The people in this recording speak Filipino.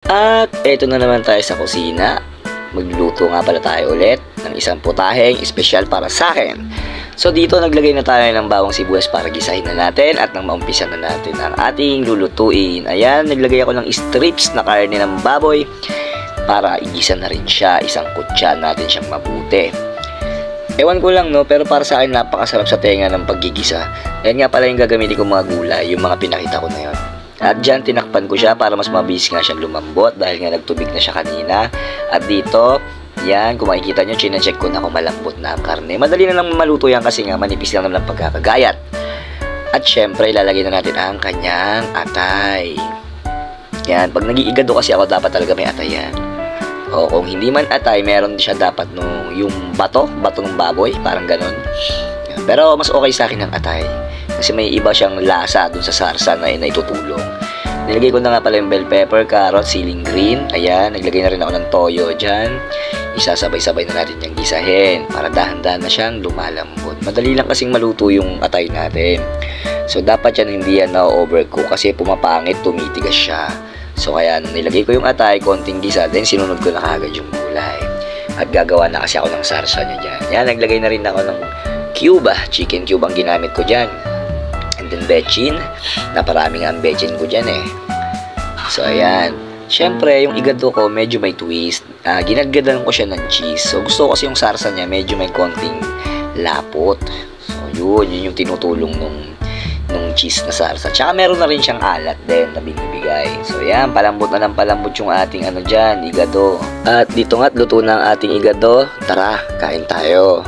At eto na naman tayo sa kusina. Magluluto nga pala tayo ulit ng isang putaheng espesyal para sa akin. So dito naglagay na tayo ng bawang sibuyas para gisahin na natin at nang maumpisa na natin ang ating lulutuin. Ayan, naglagay ako ng strips na karne ng baboy para igisa na rin siya. Isang kutsa natin siyang mabuti. Ewan ko lang no, pero para sa akin napakasarap sa tenga ng paggigisa. Ayan nga pala yung gagamitin kong mga gulay, yung mga pinakita ko na yun. At dyan tinakpan ko siya para mas mabilis nga siyang lumambot dahil nga nagtubig na siya kanina. At dito, yan, kung makikita nyo, chine-check ko na kung malambot na ang karne. Madali na lang maluto yan kasi nga manipis lang naman ang pagkakagayat. At syempre, ilalagay na natin ang kanyang atay. Yan, pag nag-iigado kasi ako, dapat talaga may atay yan. O kung hindi man atay, meron siya dapat yung bato ng baboy, parang ganon. Yan. Pero mas okay sa akin ang atay. Kasi may iba siyang lasa dun sa sarsa na itutulong. Nilagay ko na nga pala yung bell pepper, carrot, ceiling green. Ayan, naglagay na rin ako ng toyo dyan. Isasabay-sabay na natin yung gisahin para dahan-dahan na siyang lumalambot. Madali lang kasing maluto yung atay natin. So, dapat yan hindi yan na-overcook kasi pumapangit, tumitigas siya. So, kaya nilagay ko yung atay, konting gisa, then sinunod ko na kagad yung gulay. At gagawa na kasi ako ng sarsa niya dyan. Yan, naglagay na rin ako ng cube, chicken cube ang ginamit ko dyan. And then bechin, naparami nga ang bechin ko dyan eh. So, ayan. Siyempre, yung igado ko, medyo may twist. Ginagadan ko siya ng cheese. So, gusto ko kasi yung sarsa niya, medyo may konting lapot. So, yun yung tinutulong nung cheese na sarsa. Tsaka meron na rin siyang alat din na binibigay. So, ayan, palambot na ng palambot yung ating igado. At dito nga't luto na ang ating igado. Tara, kain tayo.